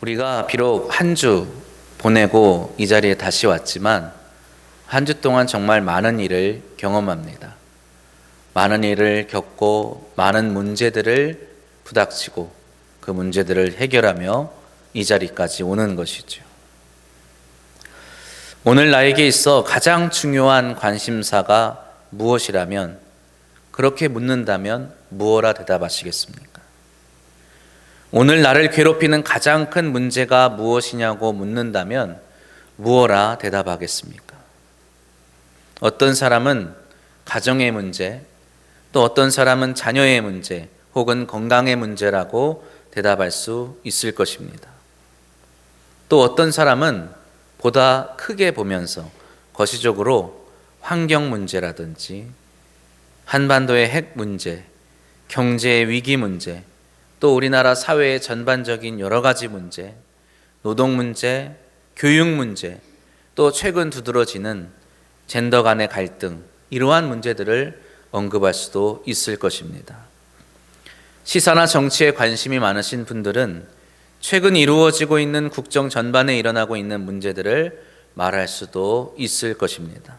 우리가 비록 한 주 보내고 이 자리에 다시 왔지만 한 주 동안 정말 많은 일을 경험합니다. 많은 일을 겪고 많은 문제들을 부닥치고 그 문제들을 해결하며 이 자리까지 오는 것이죠. 오늘 나에게 있어 가장 중요한 관심사가 무엇이라면, 그렇게 묻는다면 무엇라 대답하시겠습니까? 오늘 나를 괴롭히는 가장 큰 문제가 무엇이냐고 묻는다면 무엇라 대답하겠습니까? 어떤 사람은 가정의 문제, 또 어떤 사람은 자녀의 문제 혹은 건강의 문제라고 대답할 수 있을 것입니다. 또 어떤 사람은 보다 크게 보면서 거시적으로 환경 문제라든지 한반도의 핵 문제, 경제의 위기 문제, 또 우리나라 사회의 전반적인 여러 가지 문제, 노동 문제, 교육 문제, 또 최근 두드러지는 젠더 간의 갈등, 이러한 문제들을 언급할 수도 있을 것입니다. 시사나 정치에 관심이 많으신 분들은 최근 이루어지고 있는 국정 전반에 일어나고 있는 문제들을 말할 수도 있을 것입니다.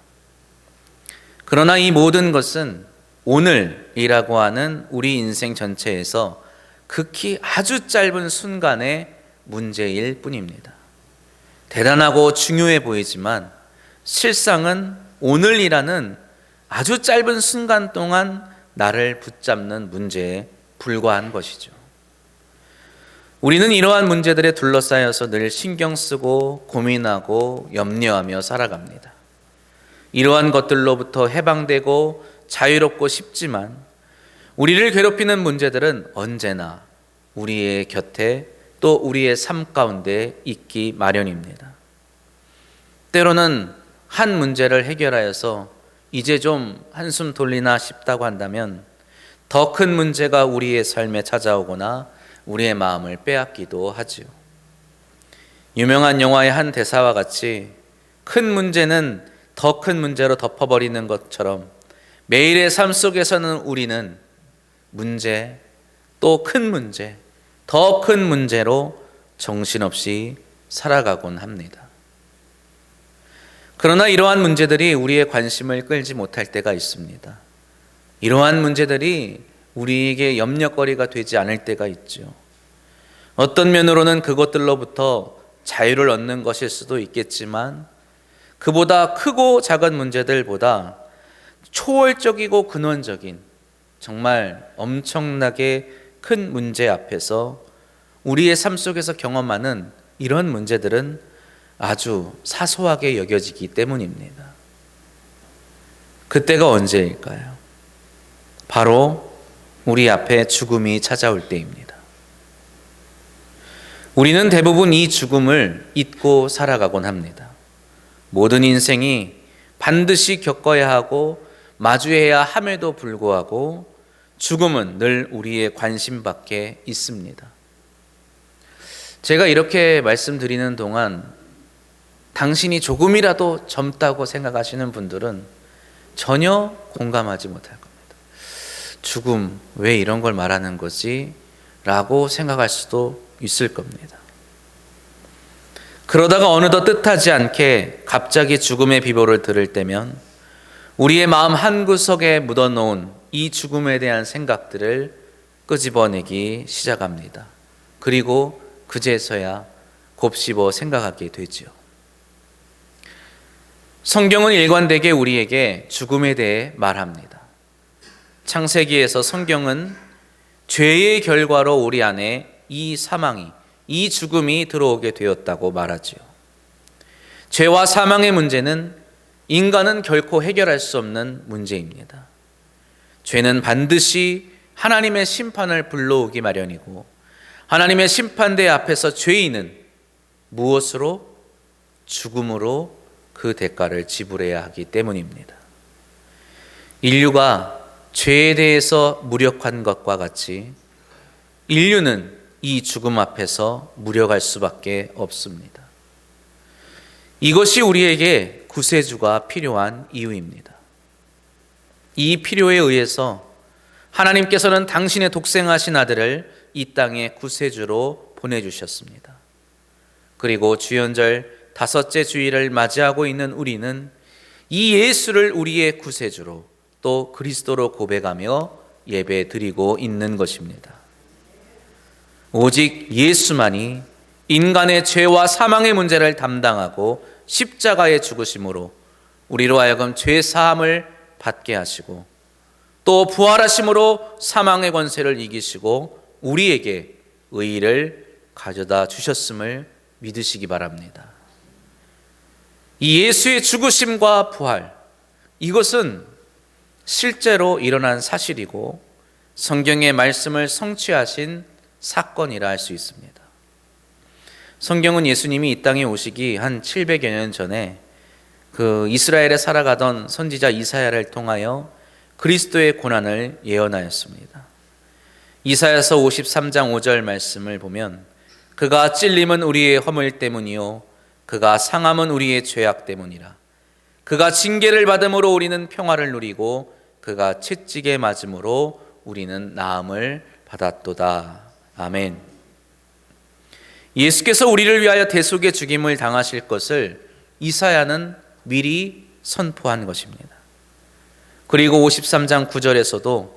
그러나 이 모든 것은 오늘이라고 하는 우리 인생 전체에서 극히 아주 짧은 순간의 문제일 뿐입니다. 대단하고 중요해 보이지만 실상은 오늘이라는 아주 짧은 순간 동안 나를 붙잡는 문제에 불과한 것이죠. 우리는 이러한 문제들에 둘러싸여서 늘 신경 쓰고 고민하고 염려하며 살아갑니다. 이러한 것들로부터 해방되고 자유롭고 싶지만 우리를 괴롭히는 문제들은 언제나 우리의 곁에 또 우리의 삶 가운데 있기 마련입니다. 때로는 한 문제를 해결하여서 이제 좀 한숨 돌리나 싶다고 한다면 더 큰 문제가 우리의 삶에 찾아오거나 우리의 마음을 빼앗기도 하지요. 유명한 영화의 한 대사와 같이 큰 문제는 더 큰 문제로 덮어버리는 것처럼 매일의 삶 속에서는 우리는 문제, 또 큰 문제, 더 큰 문제로 정신없이 살아가곤 합니다. 그러나 이러한 문제들이 우리의 관심을 끌지 못할 때가 있습니다. 이러한 문제들이 우리에게 염려거리가 되지 않을 때가 있죠. 어떤 면으로는 그것들로부터 자유를 얻는 것일 수도 있겠지만 그보다 크고 작은 문제들보다 초월적이고 근원적인 정말 엄청나게 큰 문제 앞에서 우리의 삶 속에서 경험하는 이런 문제들은 아주 사소하게 여겨지기 때문입니다. 그때가 언제일까요? 바로 우리 앞에 죽음이 찾아올 때입니다. 우리는 대부분 이 죽음을 잊고 살아가곤 합니다. 모든 인생이 반드시 겪어야 하고 마주해야 함에도 불구하고 죽음은 늘 우리의 관심 밖에 있습니다. 제가 이렇게 말씀드리는 동안 당신이 조금이라도 젊다고 생각하시는 분들은 전혀 공감하지 못할 겁니다. 죽음, 왜 이런 걸 말하는 거지? 라고 생각할 수도 있을 겁니다. 그러다가 어느덧 뜻하지 않게 갑자기 죽음의 비보를 들을 때면 우리의 마음 한구석에 묻어놓은 이 죽음에 대한 생각들을 끄집어내기 시작합니다. 그리고 그제서야 곱씹어 생각하게 되죠. 성경은 일관되게 우리에게 죽음에 대해 말합니다. 창세기에서 성경은 죄의 결과로 우리 안에 이 사망이, 이 죽음이 들어오게 되었다고 말하지요. 죄와 사망의 문제는 인간은 결코 해결할 수 없는 문제입니다. 죄는 반드시 하나님의 심판을 불러오기 마련이고 하나님의 심판대 앞에서 죄인은 무엇으로? 죽음으로 그 대가를 지불해야 하기 때문입니다. 인류가 죄에 대해서 무력한 것과 같이 인류는 이 죽음 앞에서 무력할 수밖에 없습니다. 이것이 우리에게 구세주가 필요한 이유입니다. 이 필요에 의해서 하나님께서는 당신의 독생하신 아들을 이 땅에 구세주로 보내주셨습니다. 그리고 주연절 다섯째 주일을 맞이하고 있는 우리는 이 예수를 우리의 구세주로 또 그리스도로 고백하며 예배 드리고 있는 것입니다. 오직 예수만이 인간의 죄와 사망의 문제를 담당하고 십자가에 죽으심으로 우리로 하여금 죄 사함을 받게 하시고 또 부활하심으로 사망의 권세를 이기시고 우리에게 의의를 가져다 주셨음을 믿으시기 바랍니다. 이 예수의 죽으심과 부활, 이것은 실제로 일어난 사실이고 성경의 말씀을 성취하신 사건이라 할 수 있습니다. 성경은 예수님이 이 땅에 오시기 한 700여 년 전에 그 이스라엘에 살아가던 선지자 이사야를 통하여 그리스도의 고난을 예언하였습니다. 이사야서 53장 5절 말씀을 보면 그가 찔림은 우리의 허물 때문이요 그가 상함은 우리의 죄악 때문이라. 그가 징계를 받음으로 우리는 평화를 누리고 그가 채찍에 맞음으로 우리는 나음을 받았도다. 아멘. 예수께서 우리를 위하여 대속의 죽임을 당하실 것을 이사야는 미리 선포한 것입니다. 그리고 53장 9절에서도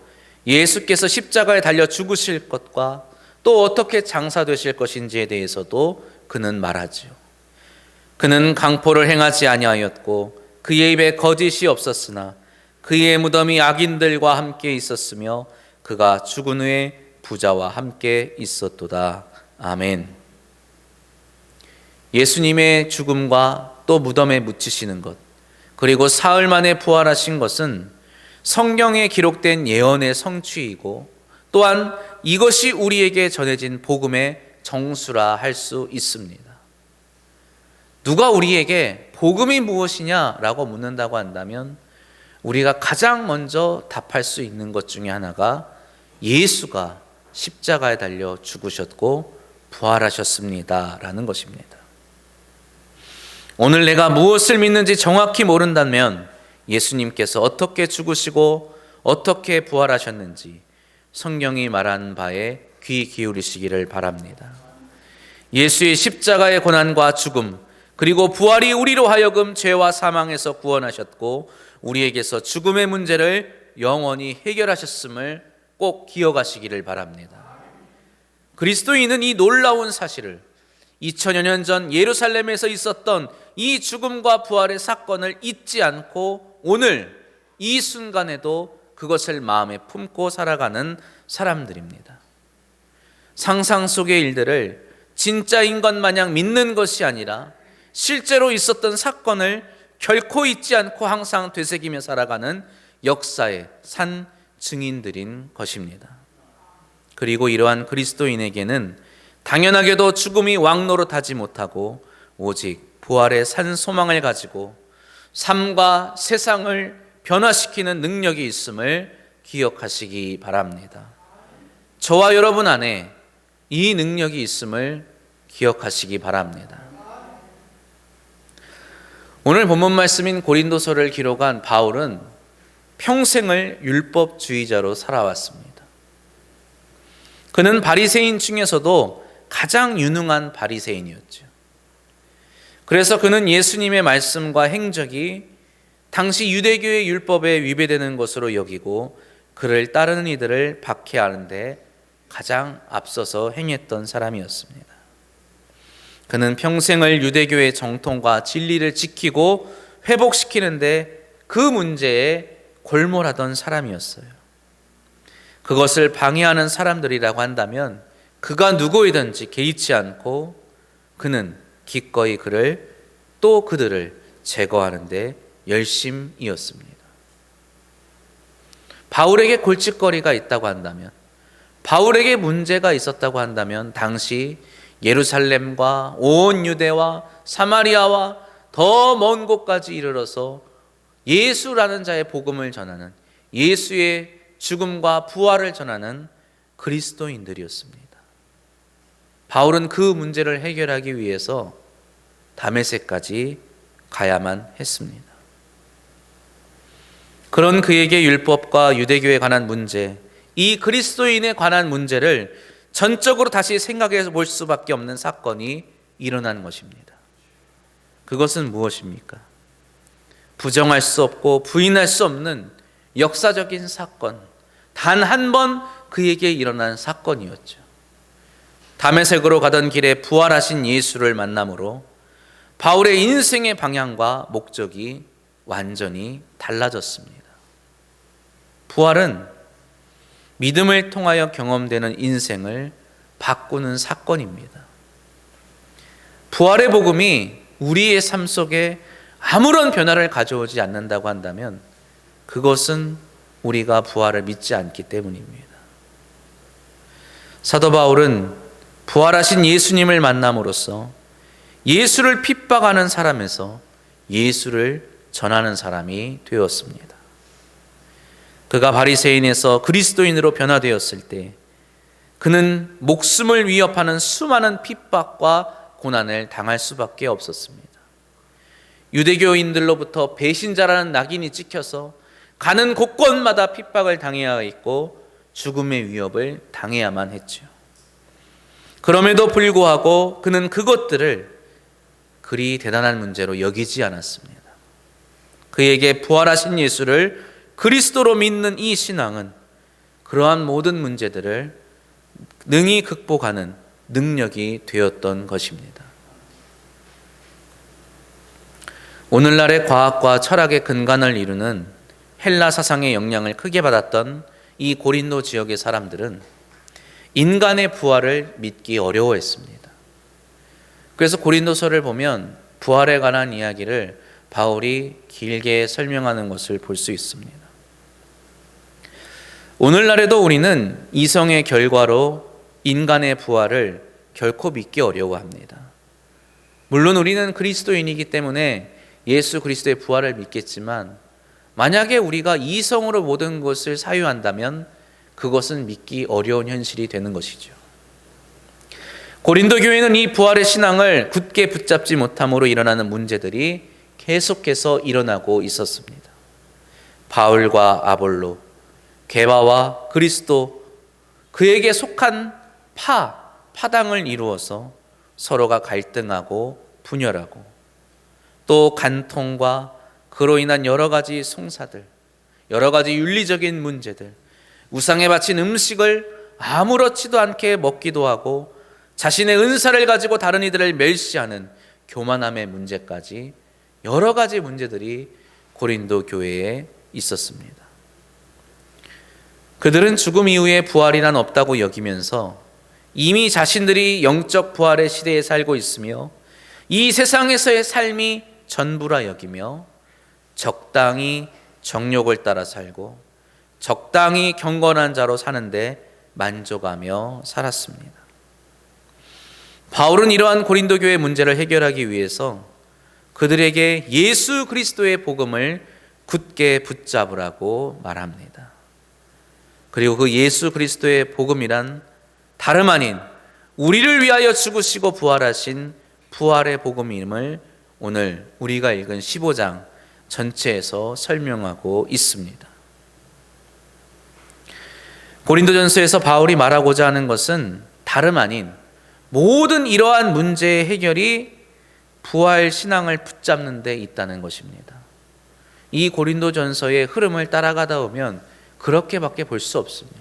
예수께서 십자가에 달려 죽으실 것과 또 어떻게 장사되실 것인지에 대해서도 그는 말하지요. 그는 강포를 행하지 아니하였고 그의 입에 거짓이 없었으나 그의 무덤이 악인들과 함께 있었으며 그가 죽은 후에 부자와 함께 있었도다. 아멘. 예수님의 죽음과 또 무덤에 묻히시는 것, 그리고 사흘 만에 부활하신 것은 성경에 기록된 예언의 성취이고 또한 이것이 우리에게 전해진 복음의 정수라 할 수 있습니다. 누가 우리에게 복음이 무엇이냐라고 묻는다고 한다면 우리가 가장 먼저 답할 수 있는 것 중에 하나가 예수가 십자가에 달려 죽으셨고 부활하셨습니다 라는 것입니다. 오늘 내가 무엇을 믿는지 정확히 모른다면 예수님께서 어떻게 죽으시고 어떻게 부활하셨는지 성경이 말한 바에 귀 기울이시기를 바랍니다. 예수의 십자가의 고난과 죽음 그리고 부활이 우리로 하여금 죄와 사망에서 구원하셨고 우리에게서 죽음의 문제를 영원히 해결하셨음을 꼭 기억하시기를 바랍니다. 그리스도인은 이 놀라운 사실을 2000여 년 전 예루살렘에서 있었던 이 죽음과 부활의 사건을 잊지 않고 오늘 이 순간에도 그것을 마음에 품고 살아가는 사람들입니다. 상상 속의 일들을 진짜인 것 마냥 믿는 것이 아니라 실제로 있었던 사건을 결코 잊지 않고 항상 되새기며 살아가는 역사의 산 증인들인 것입니다. 그리고 이러한 그리스도인에게는 당연하게도 죽음이 왕노릇하지 못하고 오직 부활의 산 소망을 가지고 삶과 세상을 변화시키는 능력이 있음을 기억하시기 바랍니다. 저와 여러분 안에 이 능력이 있음을 기억하시기 바랍니다. 오늘 본문 말씀인 고린도서를 기록한 바울은 평생을 율법주의자로 살아왔습니다. 그는 바리새인 중에서도 가장 유능한 바리새인이었죠. 그래서 그는 예수님의 말씀과 행적이 당시 유대교의 율법에 위배되는 것으로 여기고 그를 따르는 이들을 박해하는데 가장 앞서서 행했던 사람이었습니다. 그는 평생을 유대교의 정통과 진리를 지키고 회복시키는데 그 문제에 골몰하던 사람이었어요. 그것을 방해하는 사람들이라고 한다면 그가 누구이든지 개의치 않고 그는 기꺼이 그들을 제거하는 데 열심이었습니다. 바울에게 골칫거리가 있다고 한다면, 바울에게 문제가 있었다고 한다면 당시 예루살렘과 온 유대와 사마리아와 더 먼 곳까지 이르러서 예수라는 자의 복음을 전하는, 예수의 죽음과 부활을 전하는 그리스도인들이었습니다. 바울은 그 문제를 해결하기 위해서 다메섹까지 가야만 했습니다. 그런 그에게 율법과 유대교에 관한 문제, 이 그리스도인에 관한 문제를 전적으로 다시 생각해 볼 수밖에 없는 사건이 일어난 것입니다. 그것은 무엇입니까? 부정할 수 없고 부인할 수 없는 역사적인 사건, 단 한 번 그에게 일어난 사건이었죠. 다메섹으로 가던 길에 부활하신 예수를 만남으로 바울의 인생의 방향과 목적이 완전히 달라졌습니다. 부활은 믿음을 통하여 경험되는 인생을 바꾸는 사건입니다. 부활의 복음이 우리의 삶 속에 아무런 변화를 가져오지 않는다고 한다면 그것은 우리가 부활을 믿지 않기 때문입니다. 사도 바울은 부활하신 예수님을 만남으로써 예수를 핍박하는 사람에서 예수를 전하는 사람이 되었습니다. 그가 바리새인에서 그리스도인으로 변화되었을 때 그는 목숨을 위협하는 수많은 핍박과 고난을 당할 수밖에 없었습니다. 유대교인들로부터 배신자라는 낙인이 찍혀서 가는 곳곳마다 핍박을 당해야 했고 죽음의 위협을 당해야만 했죠. 그럼에도 불구하고 그는 그것들을 그리 대단한 문제로 여기지 않았습니다. 그에게 부활하신 예수를 그리스도로 믿는 이 신앙은 그러한 모든 문제들을 능히 극복하는 능력이 되었던 것입니다. 오늘날의 과학과 철학의 근간을 이루는 헬라 사상의 영향을 크게 받았던 이 고린도 지역의 사람들은 인간의 부활을 믿기 어려워했습니다. 그래서 고린도서를 보면 부활에 관한 이야기를 바울이 길게 설명하는 것을 볼 수 있습니다. 오늘날에도 우리는 이성의 결과로 인간의 부활을 결코 믿기 어려워합니다. 물론 우리는 그리스도인이기 때문에 예수 그리스도의 부활을 믿겠지만 만약에 우리가 이성으로 모든 것을 사유한다면 그것은 믿기 어려운 현실이 되는 것이죠. 고린도 교회는 이 부활의 신앙을 굳게 붙잡지 못함으로 일어나는 문제들이 계속해서 일어나고 있었습니다. 바울과 아볼로, 게바와 그리스도, 그에게 속한 파당을 이루어서 서로가 갈등하고 분열하고 또 간통과 그로 인한 여러 가지 송사들, 여러 가지 윤리적인 문제들, 우상에 바친 음식을 아무렇지도 않게 먹기도 하고 자신의 은사를 가지고 다른 이들을 멸시하는 교만함의 문제까지 여러 가지 문제들이 고린도 교회에 있었습니다. 그들은 죽음 이후에 부활이란 없다고 여기면서 이미 자신들이 영적 부활의 시대에 살고 있으며 이 세상에서의 삶이 전부라 여기며 적당히 정욕을 따라 살고 적당히 경건한 자로 사는데 만족하며 살았습니다. 바울은 이러한 고린도 교회 문제를 해결하기 위해서 그들에게 예수 그리스도의 복음을 굳게 붙잡으라고 말합니다. 그리고 그 예수 그리스도의 복음이란 다름 아닌 우리를 위하여 죽으시고 부활하신 부활의 복음임을 오늘 우리가 읽은 15장 전체에서 설명하고 있습니다. 고린도전서에서 바울이 말하고자 하는 것은 다름 아닌 모든 이러한 문제의 해결이 부활 신앙을 붙잡는 데 있다는 것입니다. 이 고린도전서의 흐름을 따라가다 보면 그렇게밖에 볼 수 없습니다.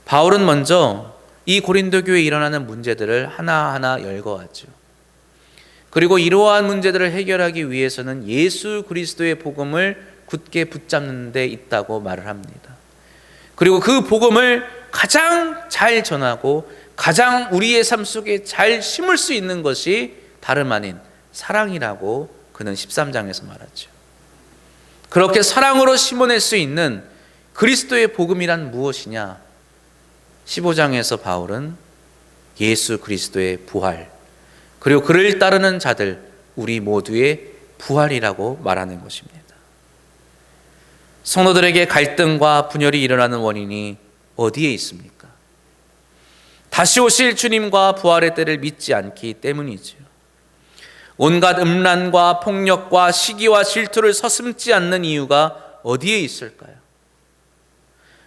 바울은 먼저 이 고린도 교회에 일어나는 문제들을 하나하나 열거하죠. 그리고 이러한 문제들을 해결하기 위해서는 예수 그리스도의 복음을 굳게 붙잡는 데 있다고 말을 합니다. 그리고 그 복음을 가장 잘 전하고 가장 우리의 삶 속에 잘 심을 수 있는 것이 다름 아닌 사랑이라고 그는 13장에서 말하죠. 그렇게 사랑으로 심어낼 수 있는 그리스도의 복음이란 무엇이냐? 15장에서 바울은 예수 그리스도의 부활, 그리고 그를 따르는 자들, 우리 모두의 부활이라고 말하는 것입니다. 성도들에게 갈등과 분열이 일어나는 원인이 어디에 있습니까? 다시 오실 주님과 부활의 때를 믿지 않기 때문이죠. 온갖 음란과 폭력과 시기와 질투를 서슴지 않는 이유가 어디에 있을까요?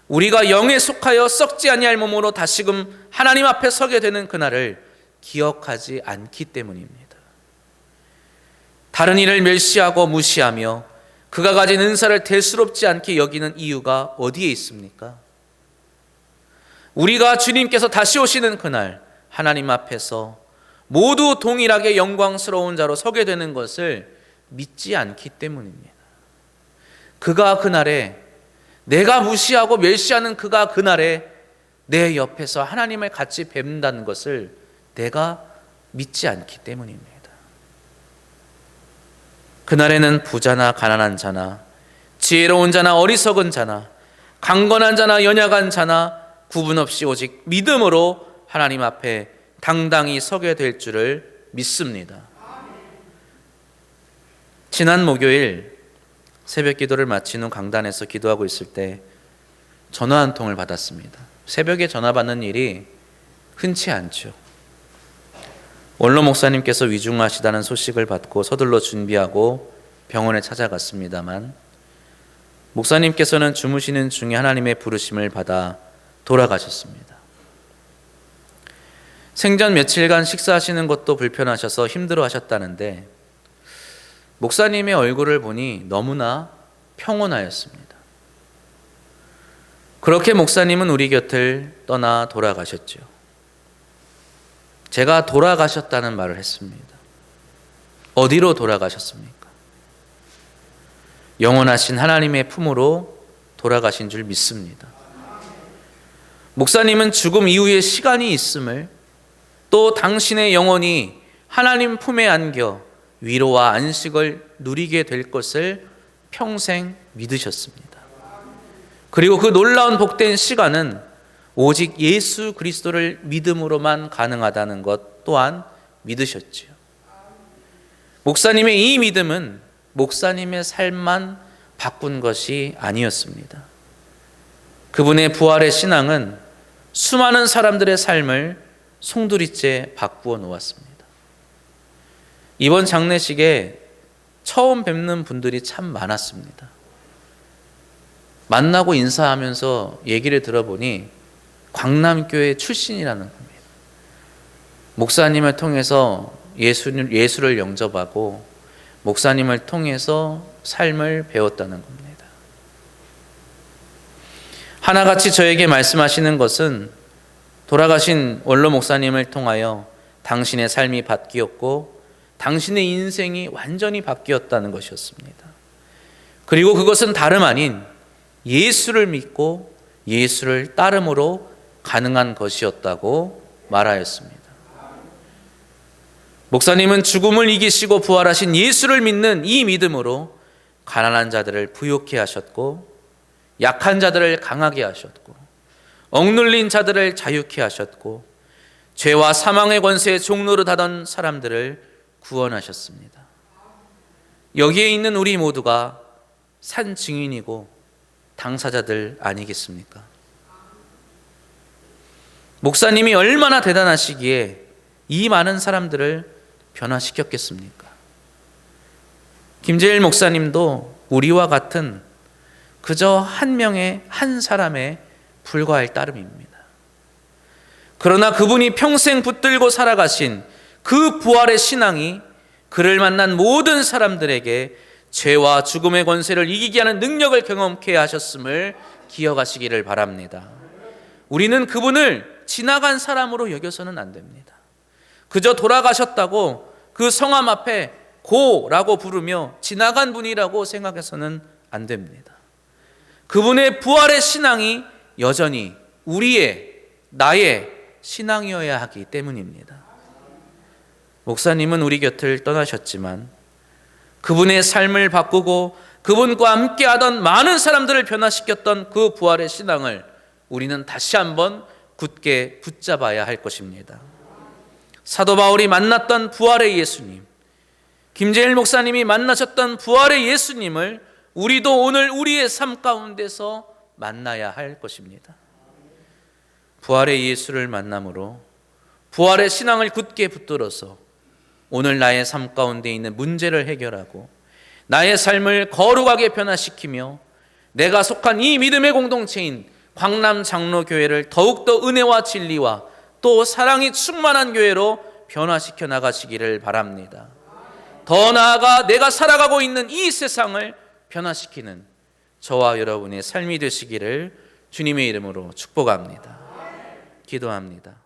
우리가 영에 속하여 썩지 아니할 몸으로 다시금 하나님 앞에 서게 되는 그날을 기억하지 않기 때문입니다. 다른 이를 멸시하고 무시하며 그가 가진 은사를 대수롭지 않게 여기는 이유가 어디에 있습니까? 우리가 주님께서 다시 오시는 그날 하나님 앞에서 모두 동일하게 영광스러운 자로 서게 되는 것을 믿지 않기 때문입니다. 그가 그날에, 내가 무시하고 멸시하는 그가 그날에 내 옆에서 하나님을 같이 뵙는다는 것을 내가 믿지 않기 때문입니다. 그날에는 부자나 가난한 자나 지혜로운 자나 어리석은 자나 강건한 자나 연약한 자나 구분 없이 오직 믿음으로 하나님 앞에 당당히 서게 될 줄을 믿습니다. 지난 목요일 새벽 기도를 마친 후 강단에서 기도하고 있을 때 전화 한 통을 받았습니다. 새벽에 전화 받는 일이 흔치 않죠. 원로 목사님께서 위중하시다는 소식을 받고 서둘러 준비하고 병원에 찾아갔습니다만 목사님께서는 주무시는 중에 하나님의 부르심을 받아 돌아가셨습니다. 생전 며칠간 식사하시는 것도 불편하셔서 힘들어하셨다는데 목사님의 얼굴을 보니 너무나 평온하였습니다. 그렇게 목사님은 우리 곁을 떠나 돌아가셨죠. 제가 돌아가셨다는 말을 했습니다. 어디로 돌아가셨습니까? 영원하신 하나님의 품으로 돌아가신 줄 믿습니다. 목사님은 죽음 이후에 시간이 있음을, 또 당신의 영혼이 하나님 품에 안겨 위로와 안식을 누리게 될 것을 평생 믿으셨습니다. 그리고 그 놀라운 복된 시간은 오직 예수 그리스도를 믿음으로만 가능하다는 것 또한 믿으셨지요. 목사님의 이 믿음은 목사님의 삶만 바꾼 것이 아니었습니다. 그분의 부활의 신앙은 수많은 사람들의 삶을 송두리째 바꾸어 놓았습니다. 이번 장례식에 처음 뵙는 분들이 참 많았습니다. 만나고 인사하면서 얘기를 들어보니 광남교회 출신이라는 겁니다. 목사님을 통해서 예수를 영접하고 목사님을 통해서 삶을 배웠다는 겁니다. 하나같이 저에게 말씀하시는 것은 돌아가신 원로 목사님을 통하여 당신의 삶이 바뀌었고 당신의 인생이 완전히 바뀌었다는 것이었습니다. 그리고 그것은 다름 아닌 예수를 믿고 예수를 따름으로 가능한 것이었다고 말하였습니다. 목사님은 죽음을 이기시고 부활하신 예수를 믿는 이 믿음으로 가난한 자들을 부유케 하셨고 약한 자들을 강하게 하셨고 억눌린 자들을 자유케 하셨고 죄와 사망의 권세에 종노릇하던 사람들을 구원하셨습니다. 여기에 있는 우리 모두가 산 증인이고 당사자들 아니겠습니까? 목사님이 얼마나 대단하시기에 이 많은 사람들을 변화시켰겠습니까? 김재일 목사님도 우리와 같은 그저 한 명의 한 사람에 불과할 따름입니다. 그러나 그분이 평생 붙들고 살아가신 그 부활의 신앙이 그를 만난 모든 사람들에게 죄와 죽음의 권세를 이기게 하는 능력을 경험케 하셨음을 기억하시기를 바랍니다. 우리는 그분을 지나간 사람으로 여겨서는 안 됩니다. 그저 돌아가셨다고 그 성함 앞에 고라고 부르며 지나간 분이라고 생각해서는 안 됩니다. 그분의 부활의 신앙이 여전히 우리의, 나의 신앙이어야 하기 때문입니다. 목사님은 우리 곁을 떠나셨지만 그분의 삶을 바꾸고 그분과 함께하던 많은 사람들을 변화시켰던 그 부활의 신앙을 우리는 다시 한번 굳게 붙잡아야 할 것입니다. 사도 바울이 만났던 부활의 예수님, 김재일 목사님이 만나셨던 부활의 예수님을 우리도 오늘 우리의 삶 가운데서 만나야 할 것입니다. 부활의 예수를 만남으로 부활의 신앙을 굳게 붙들어서 오늘 나의 삶 가운데 있는 문제를 해결하고 나의 삶을 거룩하게 변화시키며 내가 속한 이 믿음의 공동체인 광남 장로교회를 더욱더 은혜와 진리와 또 사랑이 충만한 교회로 변화시켜 나가시기를 바랍니다. 더 나아가 내가 살아가고 있는 이 세상을 변화시키는 저와 여러분의 삶이 되시기를 주님의 이름으로 축복합니다. 기도합니다.